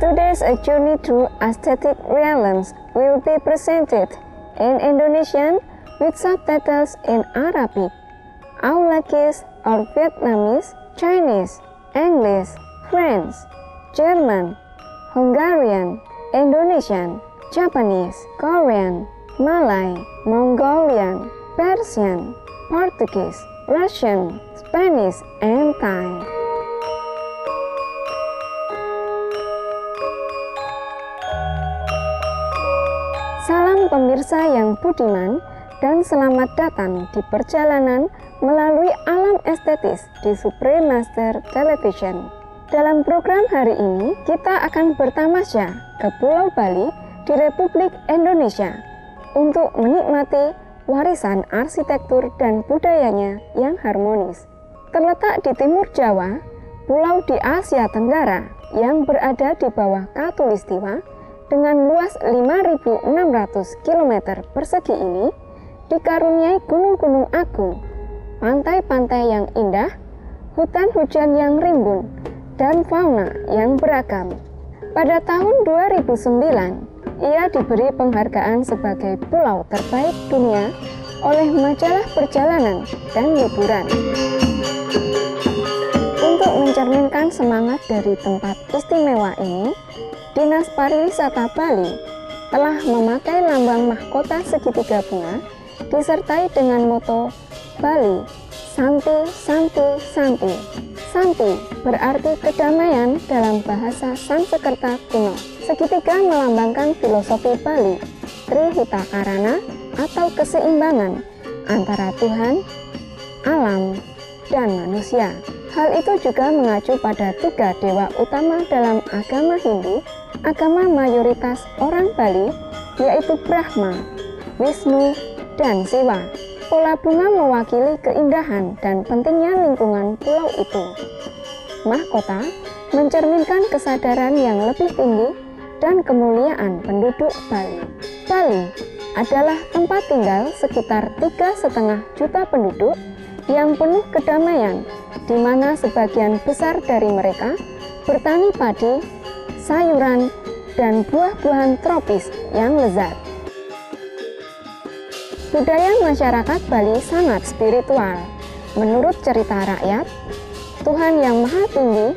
Today's a journey through aesthetic realms will be presented in Indonesian with subtitles in Arabic, Aulakis or Vietnamese, Chinese, English, French, German, Hungarian, Indonesian, Japanese, Korean, Malay, Mongolian, Persian, Portuguese, Russian, Spanish, and Thai. Salam pemirsa yang budiman dan selamat datang di perjalanan melalui alam estetis di Supreme Master Television. Dalam program hari ini, kita akan bertamasya ke Pulau Bali di Republik Indonesia untuk menikmati warisan arsitektur dan budayanya yang harmonis. Terletak di timur Jawa, pulau di Asia Tenggara yang berada di bawah Khatulistiwa dengan luas 5.600 km persegi ini dikaruniai gunung-gunung agung, pantai-pantai yang indah, hutan hujan yang rimbun, dan fauna yang beragam. Pada tahun 2009, ia diberi penghargaan sebagai pulau terbaik dunia oleh majalah perjalanan dan liburan. Untuk mencerminkan semangat dari tempat istimewa ini, Dinas Pariwisata Bali telah memakai lambang mahkota segitiga bunga disertai dengan moto Bali Santi Santi Santi. Santi berarti kedamaian dalam bahasa Sanskerta kuno. Segitiga melambangkan filosofi Bali, Trihita Karana atau keseimbangan antara Tuhan, alam, dan manusia. Hal itu juga mengacu pada 3 dewa utama dalam agama Hindu, agama mayoritas orang Bali, yaitu Brahma, Wisnu, dan Siwa. Pola bunga mewakili keindahan dan pentingnya lingkungan pulau itu. Mahkota mencerminkan kesadaran yang lebih tinggi dan kemuliaan penduduk Bali. Bali adalah tempat tinggal sekitar 3,5 juta penduduk yang penuh kedamaian, di mana sebagian besar dari mereka bertani padi, sayuran, dan buah-buahan tropis yang lezat. Budaya masyarakat Bali sangat spiritual. Menurut cerita rakyat, Tuhan Yang Maha Tinggi,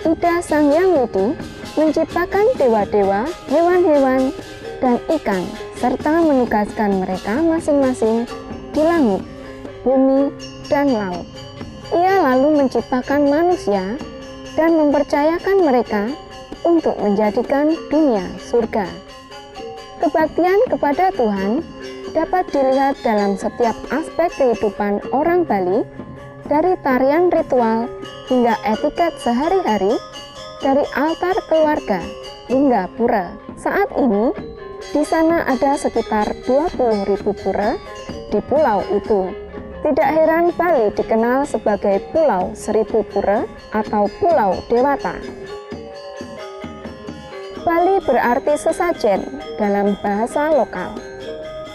Ida Sang Hyang Widi, menciptakan dewa-dewa, hewan-hewan, dan ikan, serta menugaskan mereka masing-masing di langit, bumi, dan laut. Ia lalu menciptakan manusia dan mempercayakan mereka untuk menjadikan dunia surga. Kebaktian kepada Tuhan dapat dilihat dalam setiap aspek kehidupan orang Bali, dari tarian ritual hingga etiket sehari-hari, dari altar keluarga hingga pura. Saat ini, di sana ada sekitar 20.000 pura di pulau itu. Tidak heran Bali dikenal sebagai Pulau Seribu Pura atau Pulau Dewata. Bali berarti sesajen dalam bahasa lokal.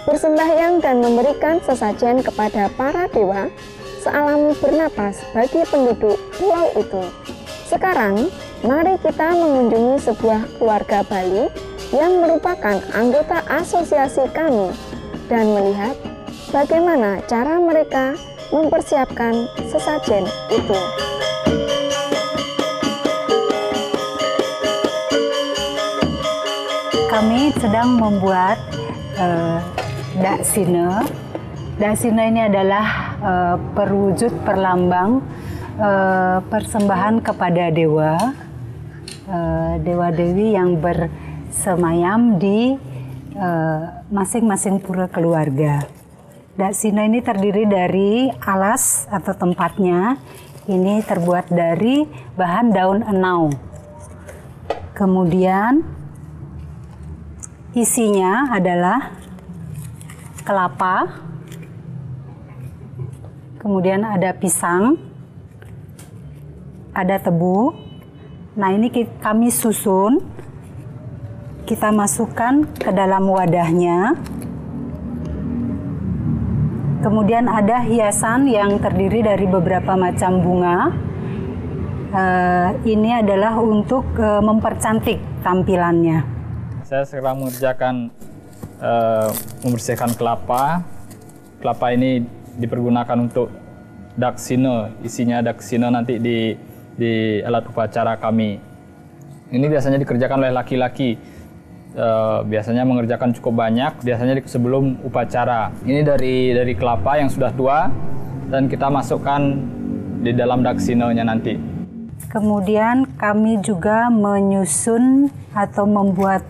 Bersembahyang dan memberikan sesajen kepada para dewa sealami bernapas bagi penduduk pulau itu. Sekarang, mari kita mengunjungi sebuah keluarga Bali yang merupakan anggota asosiasi kami dan melihat bagaimana cara mereka mempersiapkan sesajen itu. Kami sedang membuat daksina. Daksina ini adalah perwujud perlambang persembahan kepada dewa, dewa-dewi yang bersemayam di masing-masing pura keluarga. Daksina ini terdiri dari alas atau tempatnya. Ini terbuat dari bahan daun enau. Kemudian isinya adalah kelapa, kemudian ada pisang, ada tebu. Nah, ini kami susun, kita masukkan ke dalam wadahnya. Kemudian ada hiasan yang terdiri dari beberapa macam bunga ini adalah untuk mempercantik tampilannya. Saya sekarang mengerjakan membersihkan kelapa. Kelapa ini dipergunakan untuk daksina, isinya daksina nanti di alat upacara kami. Ini biasanya dikerjakan oleh laki-laki. Biasanya mengerjakan cukup banyak, biasanya sebelum upacara. Ini dari kelapa yang sudah tua dan kita masukkan di dalam daksinanya nanti. Kemudian kami juga menyusun atau membuat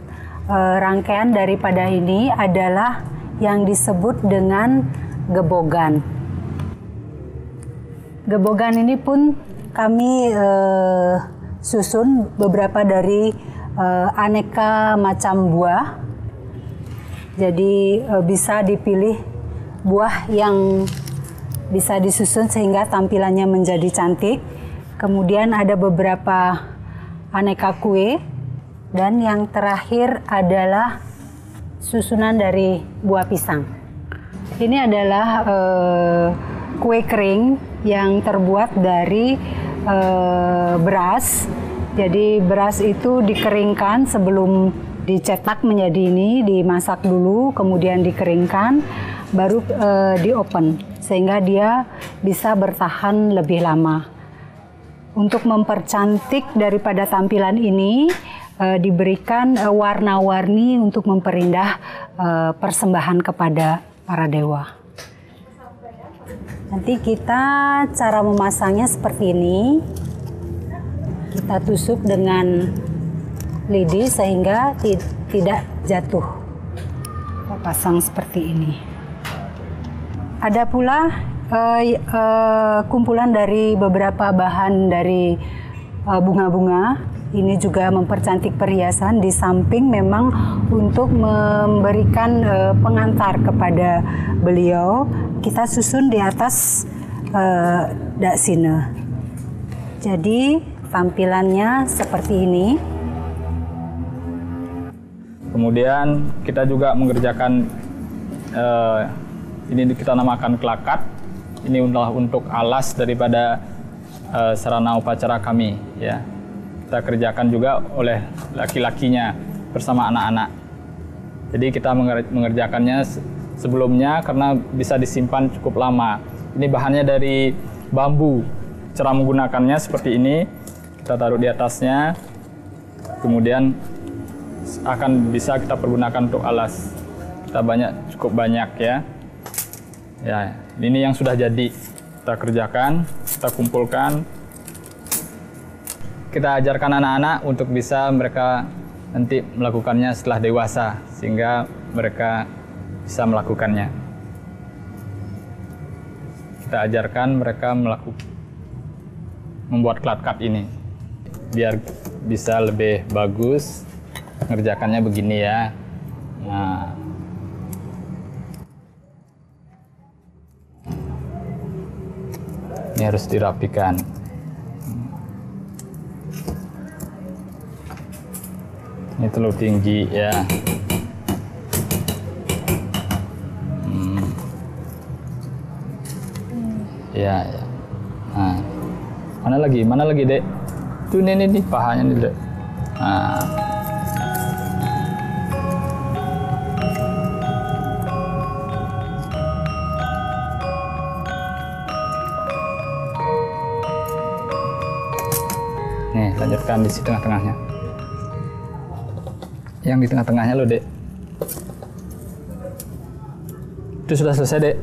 rangkaian daripada ini adalah yang disebut dengan gebogan. Gebogan ini pun kami susun beberapa dari aneka macam buah. Jadi bisa dipilih buah yang bisa disusun sehingga tampilannya menjadi cantik. Kemudian ada beberapa aneka kue. Dan yang terakhir adalah susunan dari buah pisang. Ini adalah kue kering yang terbuat dari beras. Jadi beras itu dikeringkan sebelum dicetak menjadi ini, dimasak dulu, kemudian dikeringkan, baru di-open sehingga dia bisa bertahan lebih lama. Untuk mempercantik daripada tampilan ini, diberikan warna-warni untuk memperindah persembahan kepada para dewa. Nanti kita cara memasangnya seperti ini. Kita tusuk dengan lidi sehingga tidak jatuh. Kita pasang seperti ini. Ada pula kumpulan dari beberapa bahan dari bunga-bunga. Ini juga mempercantik perhiasan, di samping memang untuk memberikan pengantar kepada beliau. Kita susun di atas daksina. Jadi tampilannya seperti ini. Kemudian kita juga mengerjakan ini kita namakan kelakat. Ini adalah untuk alas daripada sarana upacara kami, ya. Kita kerjakan juga oleh laki-lakinya bersama anak-anak. Jadi kita mengerjakannya sebelumnya karena bisa disimpan cukup lama. Ini bahannya dari bambu. Cara menggunakannya seperti ini. Kita taruh di atasnya, kemudian akan bisa kita pergunakan untuk alas. Kita cukup banyak ya. Ya, ini yang sudah jadi. Kita kerjakan, kita kumpulkan. Kita ajarkan anak-anak untuk bisa mereka nanti melakukannya setelah dewasa, sehingga mereka bisa melakukannya. Kita ajarkan mereka membuat klat-klat ini. Biar bisa lebih bagus, ngerjakannya begini ya. Nah. Ini harus dirapikan. Ini terlalu tinggi ya. Ya, ya. Nah. Mana lagi, Dek? Tuh ini pahanya nih, Dek. Nah. Nih, lanjutkan di tengah-tengahnya. Yang di tengah-tengahnya lo, Dek. Itu sudah selesai, Dek.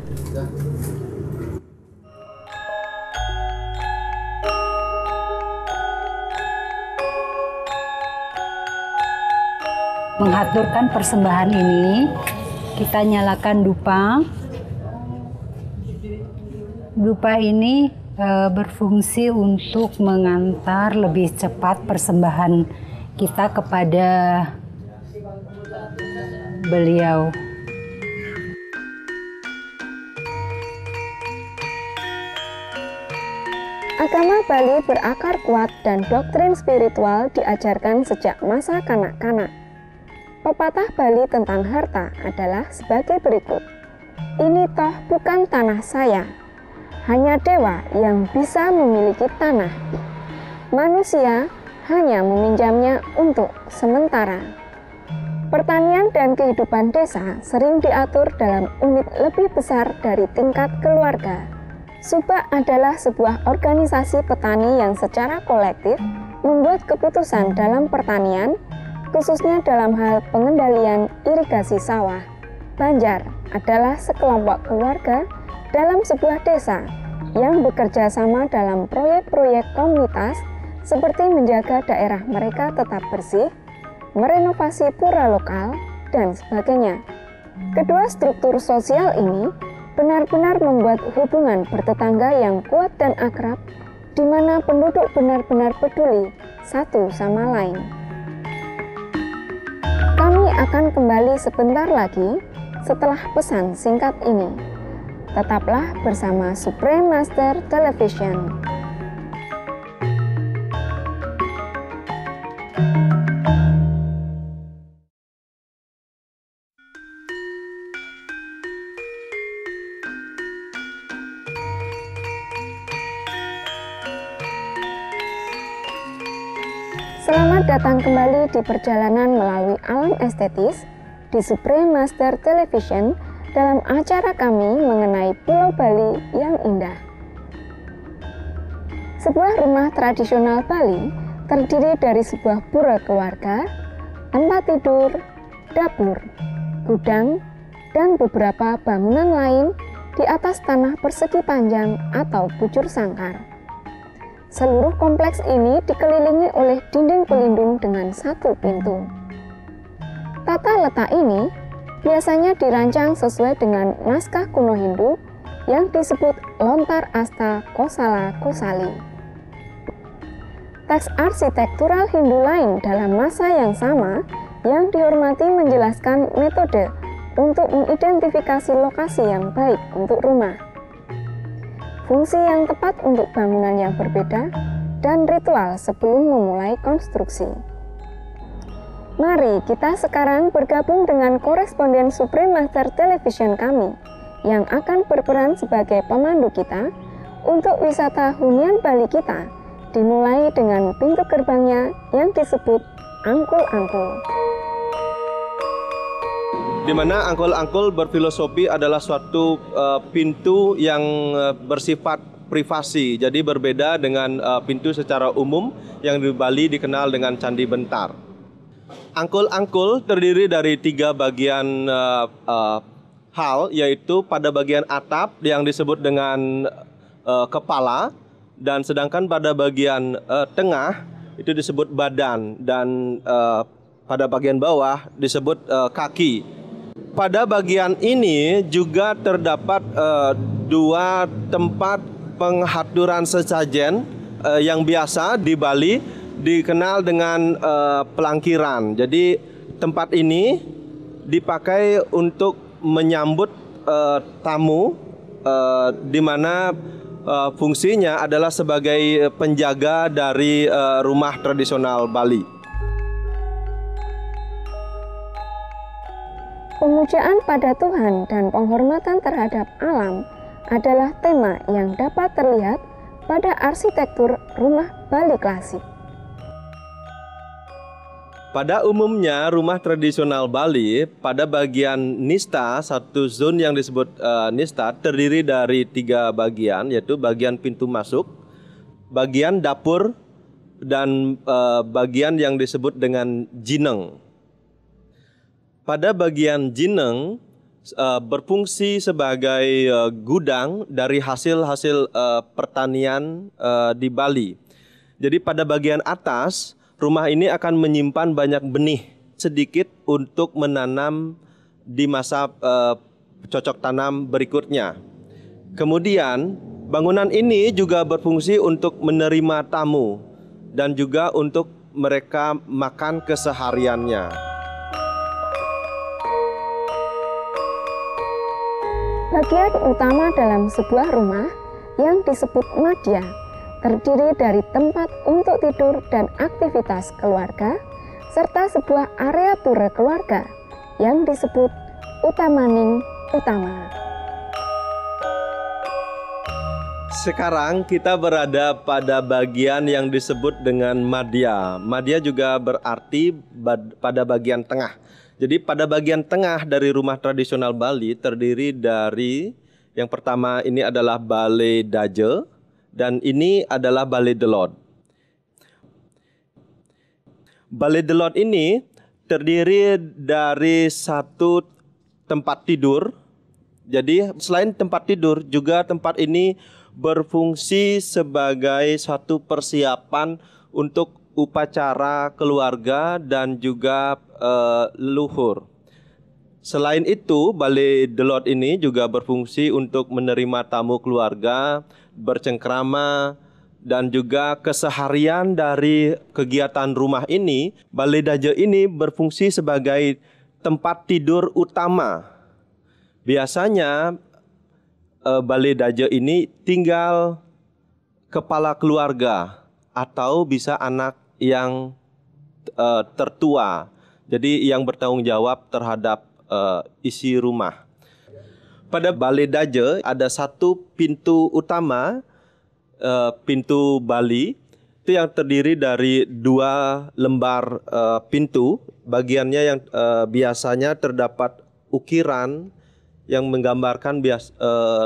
Mengaturkan persembahan ini, kita nyalakan dupa. Dupa ini berfungsi untuk mengantar lebih cepat persembahan kita kepada beliau. Agama Bali berakar kuat dan doktrin spiritual diajarkan sejak masa kanak-kanak. Pepatah Bali tentang harta adalah sebagai berikut. Ini toh bukan tanah saya, hanya dewa yang bisa memiliki tanah. manusia hanya meminjamnya untuk sementara. Pertanian dan kehidupan desa sering diatur dalam unit lebih besar dari tingkat keluarga. Subak adalah sebuah organisasi petani yang secara kolektif membuat keputusan dalam pertanian, khususnya dalam hal pengendalian irigasi sawah. Banjar adalah sekelompok keluarga dalam sebuah desa yang bekerja sama dalam proyek-proyek komunitas seperti menjaga daerah mereka tetap bersih, merenovasi pura lokal, dan sebagainya. Kedua struktur sosial ini benar-benar membuat hubungan bertetangga yang kuat dan akrab, di mana penduduk benar-benar peduli satu sama lain. Kami akan kembali sebentar lagi setelah pesan singkat ini. Tetaplah bersama Supreme Master Television. Selamat datang kembali di perjalanan melalui alam estetis di Supreme Master Television dalam acara kami mengenai Pulau Bali yang indah. Sebuah rumah tradisional Bali terdiri dari sebuah pura keluarga, tempat tidur, dapur, gudang, dan beberapa bangunan lain di atas tanah persegi panjang atau bujur sangkar. Seluruh kompleks ini dikelilingi oleh dinding pelindung dengan satu pintu. Tata letak ini biasanya dirancang sesuai dengan naskah kuno Hindu yang disebut Lontar Asta Kosala Kosali. Teks arsitektural Hindu lain dalam masa yang sama yang dihormati menjelaskan metode untuk mengidentifikasi lokasi yang baik untuk rumah, fungsi yang tepat untuk bangunan yang berbeda, dan ritual sebelum memulai konstruksi. Mari kita sekarang bergabung dengan koresponden Supreme Master Television kami yang akan berperan sebagai pemandu kita untuk wisata hunian Bali kita, dimulai dengan pintu gerbangnya yang disebut Angkul-Angkul. Di mana angkul-angkul berfilosofi adalah suatu pintu yang bersifat privasi. Jadi berbeda dengan pintu secara umum yang di Bali dikenal dengan Candi Bentar. Angkul-angkul terdiri dari 3 bagian hal, yaitu pada bagian atap yang disebut dengan kepala, dan sedangkan pada bagian tengah itu disebut badan, dan pada bagian bawah disebut kaki. Pada bagian ini juga terdapat 2 tempat penghaturan sesajen yang biasa di Bali dikenal dengan pelangkiran. Jadi tempat ini dipakai untuk menyambut tamu, di mana fungsinya adalah sebagai penjaga dari rumah tradisional Bali. Pemujaan pada Tuhan dan penghormatan terhadap alam adalah tema yang dapat terlihat pada arsitektur rumah Bali klasik. Pada umumnya, rumah tradisional Bali pada bagian nista, satu zona yang disebut nista, terdiri dari 3 bagian, yaitu bagian pintu masuk, bagian dapur, dan bagian yang disebut dengan jineng. Pada bagian jineng berfungsi sebagai gudang dari hasil-hasil pertanian di Bali. Jadi pada bagian atas, rumah ini akan menyimpan banyak benih sedikit untuk menanam di masa cocok tanam berikutnya. Kemudian bangunan ini juga berfungsi untuk menerima tamu dan juga untuk mereka makan kesehariannya. Bagian utama dalam sebuah rumah yang disebut madya terdiri dari tempat untuk tidur dan aktivitas keluarga, serta sebuah area pura keluarga yang disebut utamaning utama. Sekarang kita berada pada bagian yang disebut dengan madya. Madya juga berarti pada bagian tengah. Jadi pada bagian tengah dari rumah tradisional Bali terdiri dari yang pertama ini adalah Balai Daje dan ini adalah Balai Delot. Balai Delot ini terdiri dari satu tempat tidur. Jadi selain tempat tidur juga tempat ini berfungsi sebagai satu persiapan untuk upacara keluarga dan juga leluhur. Selain itu, Balai Delot ini juga berfungsi untuk menerima tamu keluarga, bercengkrama, dan juga keseharian dari kegiatan rumah ini. Balai Daje ini berfungsi sebagai tempat tidur utama. Biasanya Balai Daje ini tinggal kepala keluarga atau bisa anak yang tertua. Jadi yang bertanggung jawab terhadap isi rumah. Pada Balai Daje ada satu pintu utama, pintu Bali, itu yang terdiri dari 2 lembar pintu. Bagiannya yang biasanya terdapat ukiran yang menggambarkan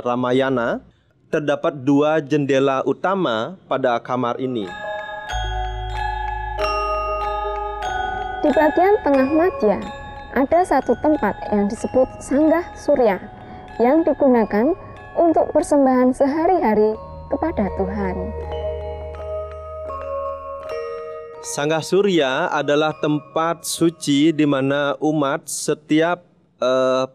Ramayana. Terdapat 2 jendela utama pada kamar ini. Di bagian tengah madya ada satu tempat yang disebut Sanggah Surya yang digunakan untuk persembahan sehari-hari kepada Tuhan. Sanggah Surya adalah tempat suci di mana umat setiap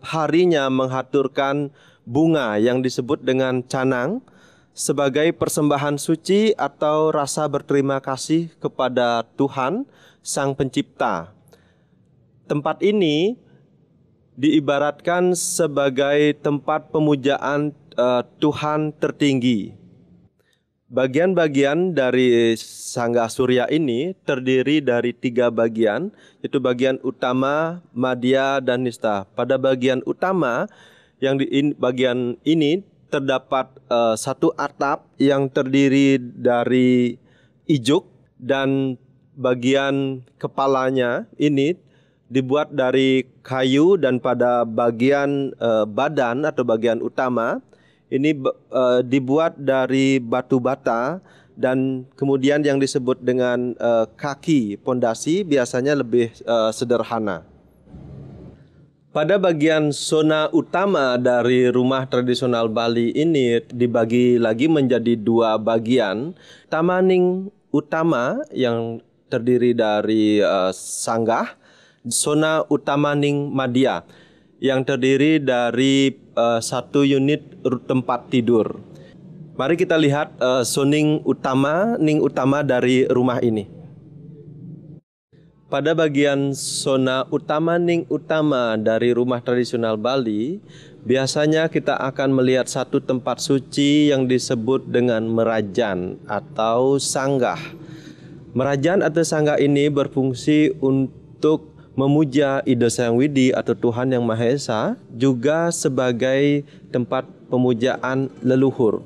harinya menghaturkan bunga yang disebut dengan canang sebagai persembahan suci atau rasa berterima kasih kepada Tuhan Sang Pencipta. Tempat ini diibaratkan sebagai tempat pemujaan Tuhan tertinggi. Bagian-bagian dari Sanggah Surya ini terdiri dari 3 bagian, yaitu bagian utama, madya, dan nista. Pada bagian utama, bagian ini terdapat satu atap yang terdiri dari ijuk dan bagian kepalanya ini dibuat dari kayu dan pada bagian badan atau bagian utama ini dibuat dari batu bata dan kemudian yang disebut dengan kaki pondasi biasanya lebih sederhana. Pada bagian zona utama dari rumah tradisional Bali ini dibagi lagi menjadi 2 bagian. Tamaning utama yang terdiri dari sanggah, zona utamaning madya yang terdiri dari 1 unit tempat tidur. Mari kita lihat zoning utama dari rumah ini. Pada bagian zona utama dari rumah tradisional Bali, biasanya kita akan melihat satu tempat suci yang disebut dengan merajan atau sanggah. Merajan atau sanggah ini berfungsi untuk memuja Ida Hyang Widi atau Tuhan Yang Maha Esa, juga sebagai tempat pemujaan leluhur.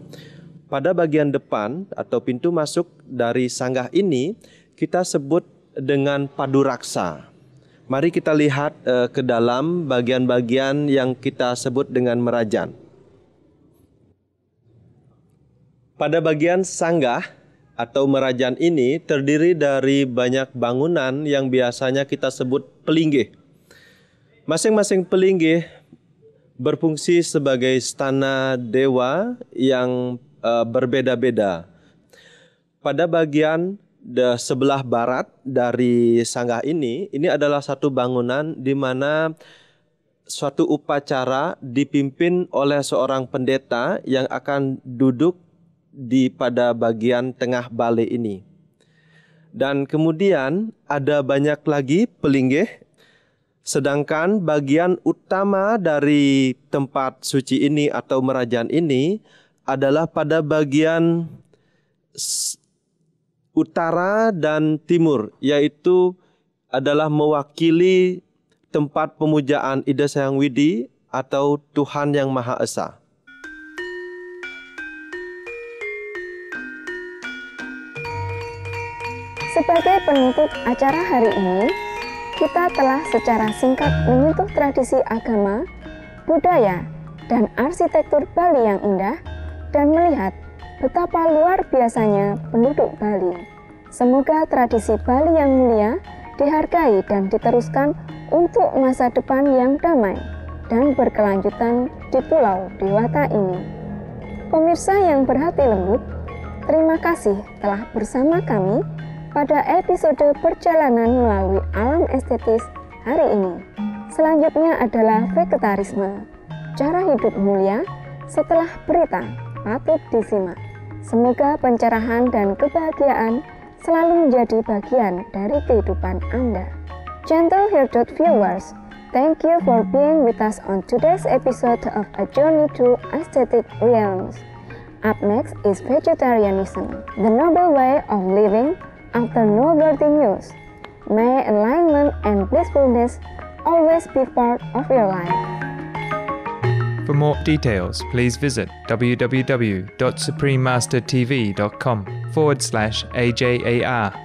Pada bagian depan atau pintu masuk dari sanggah ini kita sebut dengan paduraksa. Mari kita lihat ke dalam bagian-bagian yang kita sebut dengan merajan. Pada bagian sanggah atau merajan ini terdiri dari banyak bangunan yang biasanya kita sebut pelinggih. Masing-masing pelinggih berfungsi sebagai stana dewa yang berbeda-beda. Pada bagian sebelah barat dari sanggah ini adalah satu bangunan di mana suatu upacara dipimpin oleh seorang pendeta yang akan duduk pada bagian tengah balai ini. Dan kemudian ada banyak lagi pelinggih, sedangkan bagian utama dari tempat suci ini atau merajan ini adalah pada bagian utara dan timur, yaitu adalah mewakili tempat pemujaan Ida Hyang Widi atau Tuhan Yang Maha Esa. Sebagai penutup acara hari ini, kita telah secara singkat menyentuh tradisi agama, budaya, dan arsitektur Bali yang indah dan melihat betapa luar biasanya penduduk Bali. Semoga tradisi Bali yang mulia dihargai dan diteruskan untuk masa depan yang damai dan berkelanjutan di Pulau Dewata ini. Pemirsa yang berhati lembut, terima kasih telah bersama kami pada episode perjalanan melalui alam estetis hari ini. Selanjutnya adalah vegetarisme, cara hidup mulia setelah berita patut disimak. Semoga pencerahan dan kebahagiaan selalu menjadi bagian dari kehidupan Anda. Gentle Hearted viewers, thank you for being with us on today's episode of A Journey to Aesthetic Realms. Up next is vegetarianism, the noble way of living after noteworthy news. May enlightenment and blissfulness always be part of your life. For more details, please visit www.suprememastertv.com/AJAR.